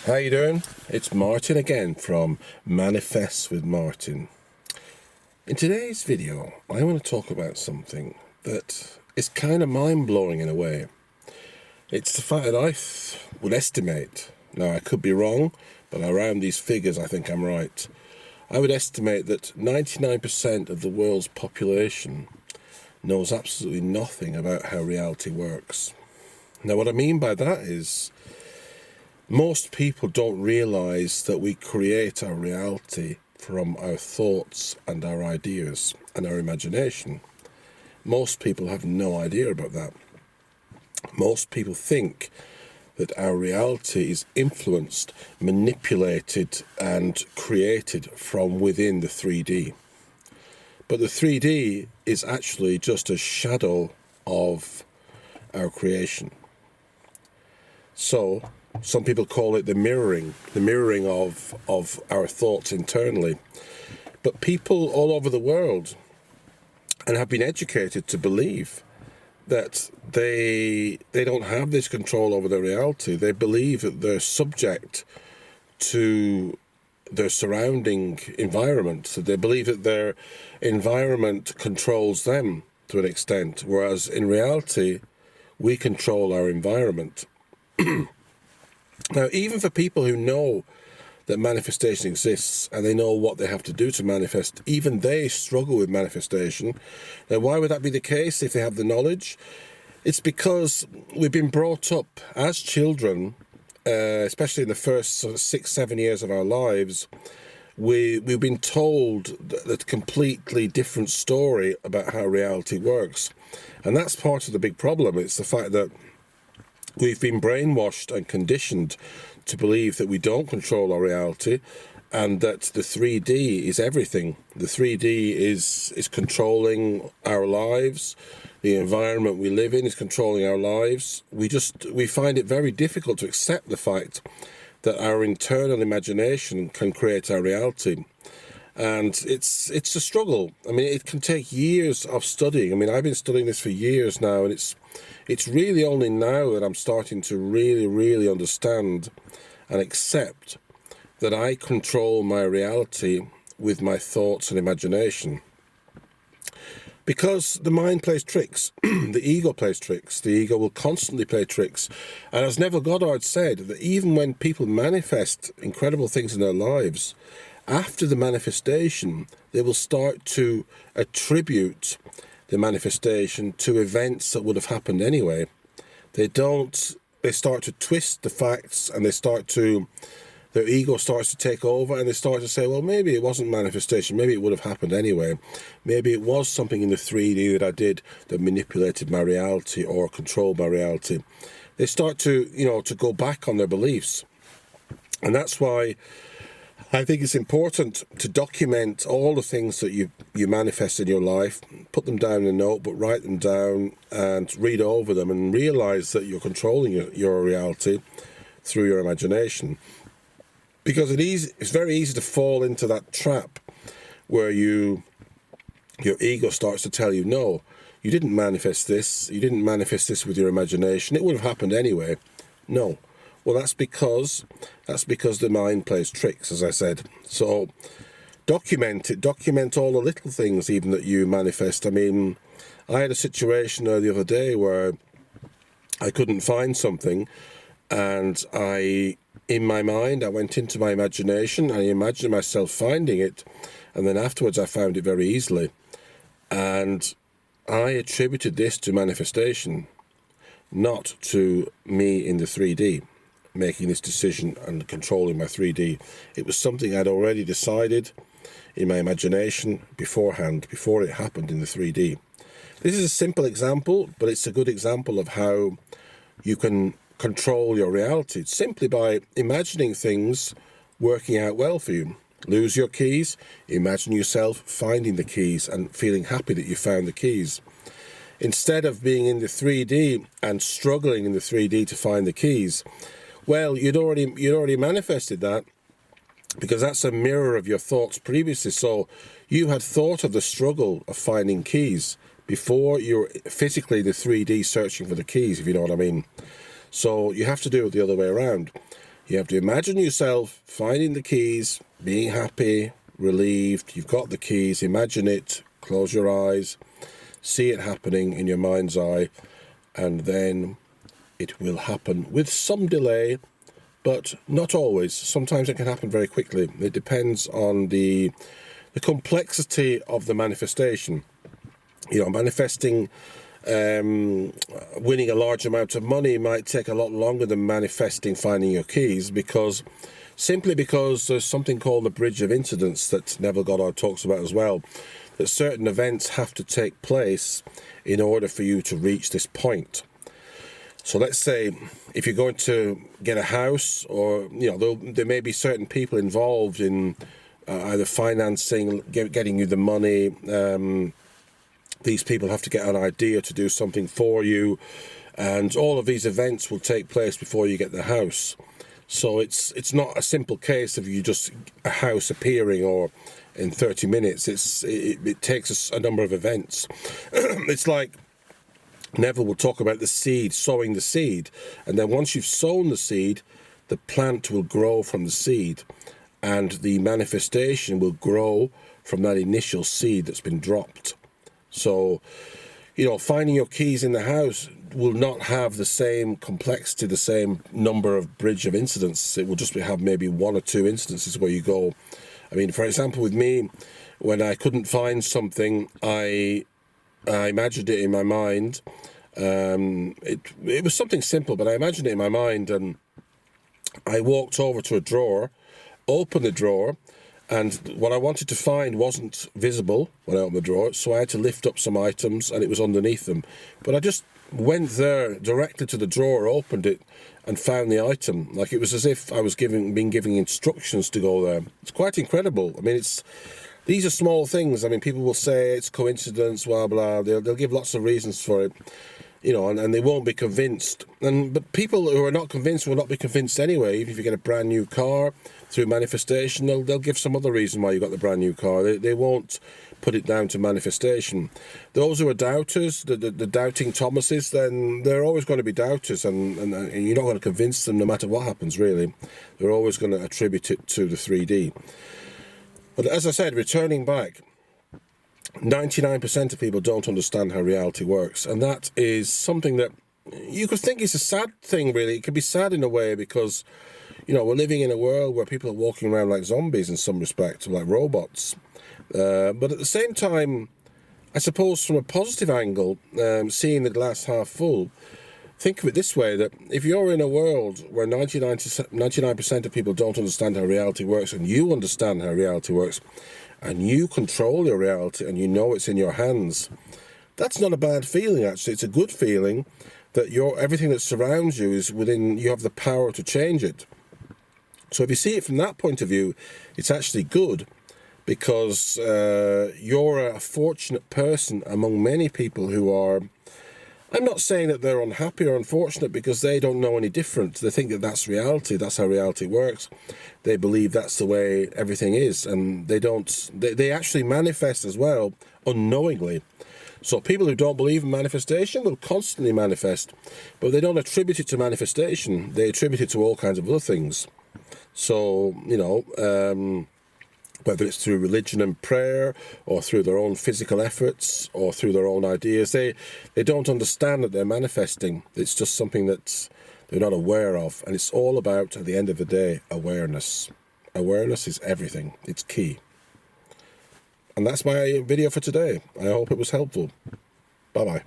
How you doing? It's Martin again from Manifest with Martin. In today's video, I want to talk about something that is kind of mind-blowing in a way. It's the fact that I would estimate, now I could be wrong, but around these figures I think I'm right. I would estimate that 99% of the world's population knows absolutely nothing about how reality works. Now what I mean by that is, most people don't realize that we create our reality from our thoughts and our ideas and our imagination. Most people have no idea about that. Most people think that our reality is influenced, manipulated, and created from within the 3D. But the 3D is actually just a shadow of our creation. So, some people call it the mirroring of our thoughts internally. But people all over the world and have been educated to believe that they don't have this control over their reality. They believe that they're subject to their surrounding environment. So they believe that their environment controls them to an extent, whereas in reality, we control our environment. Now, even for people who know that manifestation exists and they know what they have to do to manifest, even they struggle with manifestation. Now, why would that be the case if they have the knowledge? It's because we've been brought up as children, especially in the first 6-7 years of our lives. We've been told a completely different story about how reality works. And that's part of the big problem. It's the fact that we've been brainwashed and conditioned to believe that we don't control our reality and that the 3D is everything. The 3D is controlling our lives. The environment we live in is controlling our lives. We find it very difficult to accept the fact that our internal imagination can create our reality. And it's a struggle. I mean, it can take years of studying. I mean, I've been studying this for years now, and it's really only now that I'm starting to really understand and accept that I control my reality with my thoughts and imagination. Because the mind plays tricks, the ego plays tricks, the ego will constantly play tricks. And as Neville Goddard said, that even when people manifest incredible things in their lives, after the manifestation, they will start to attribute the manifestation to events that would have happened anyway. They start to twist the facts, and their ego starts to take over, and they start to say, well, maybe it wasn't manifestation, maybe it would have happened anyway. Maybe it was something in the 3D that I did that manipulated my reality or controlled my reality. They start to go back on their beliefs. And that's why I think it's important to document all the things that you manifest in your life, put them down in a notebook, write them down and read over them and realize that you're controlling your reality through your imagination. Because it's very easy to fall into that trap where your ego starts to tell you, no, you didn't manifest this with your imagination, it would have happened anyway. No. Well, that's because the mind plays tricks, as I said. So document it. Document all the little things even that you manifest. I mean, I had a situation the other day where I couldn't find something, and in my mind, I went into my imagination and I imagined myself finding it, and then afterwards I found it very easily. And I attributed this to manifestation, not to me in the 3D. Making this decision and controlling my 3D. It was something I'd already decided in my imagination beforehand, before it happened in the 3D. This is a simple example, but it's a good example of how you can control your reality simply by imagining things working out well for you. Lose your keys, imagine yourself finding the keys and feeling happy that you found the keys. Instead of being in the 3D and struggling in the 3D to find the keys, well, you'd already manifested that, because that's a mirror of your thoughts previously. So you had thought of the struggle of finding keys before you're physically the 3D searching for the keys, if you know what I mean. So you have to do it the other way around. You have to imagine yourself finding the keys, being happy, relieved. You've got the keys. Imagine it. Close your eyes. See it happening in your mind's eye. And then it will happen with some delay, but not always. Sometimes it can happen very quickly. It depends on the complexity of the manifestation. Manifesting winning a large amount of money might take a lot longer than manifesting finding your keys, simply because there's something called the bridge of incidents that Neville Goddard talks about as well, that certain events have to take place in order for you to reach this point. So let's say if you're going to get a house, or there may be certain people involved in either financing, getting you the money. These people have to get an idea to do something for you, and all of these events will take place before you get the house. So it's not a simple case of you just a house appearing or in 30 minutes. It takes a number of events. It's like Neville will talk about the seed, sowing the seed, and then once you've sown the seed, the plant will grow from the seed, and the manifestation will grow from that initial seed that's been dropped. So, finding your keys in the house will not have the same complexity, the same number of bridge of incidents. It will just have maybe one or two instances where you go. I mean, for example, with me, when I couldn't find something, I imagined it in my mind. It was something simple, but I imagined it in my mind, and I walked over to a drawer, opened the drawer, and what I wanted to find wasn't visible when I opened the drawer, so I had to lift up some items, and it was underneath them. But I just went there directly to the drawer, opened it, and found the item. Like, it was as if I was being given instructions to go there. It's quite incredible. I mean, these are small things. I mean, people will say it's coincidence, blah, blah. They'll give lots of reasons for it, and they won't be convinced. But people who are not convinced will not be convinced anyway. Even if you get a brand new car through manifestation, they'll give some other reason why you got the brand new car. They won't put it down to manifestation. Those who are doubters, the doubting Thomases, then they're always going to be doubters, and you're not going to convince them no matter what happens, really. They're always going to attribute it to the 3D. But as I said, returning back, 99% of people don't understand how reality works. And that is something that you could think is a sad thing, really. It could be sad in a way because, we're living in a world where people are walking around like zombies in some respect, like robots. But at the same time, I suppose from a positive angle, seeing the glass half full, think of it this way, that if you're in a world where 99% of people don't understand how reality works, and you understand how reality works, and you control your reality, and you know it's in your hands, that's not a bad feeling, actually. It's a good feeling that everything that surrounds you is within, you have the power to change it. So if you see it from that point of view, it's actually good, because you're a fortunate person among many people who are, I'm not saying that they're unhappy or unfortunate, because they don't know any different. They think that that's reality, that's how reality works. They believe that's the way everything is, and they actually manifest as well, unknowingly. So people who don't believe in manifestation will constantly manifest, but they don't attribute it to manifestation. They attribute it to all kinds of other things. So, whether it's through religion and prayer, or through their own physical efforts, or through their own ideas, they don't understand that they're manifesting. It's just something that they're not aware of. And it's all about, at the end of the day, awareness. Awareness is everything. It's key. And that's my video for today. I hope it was helpful. Bye-bye.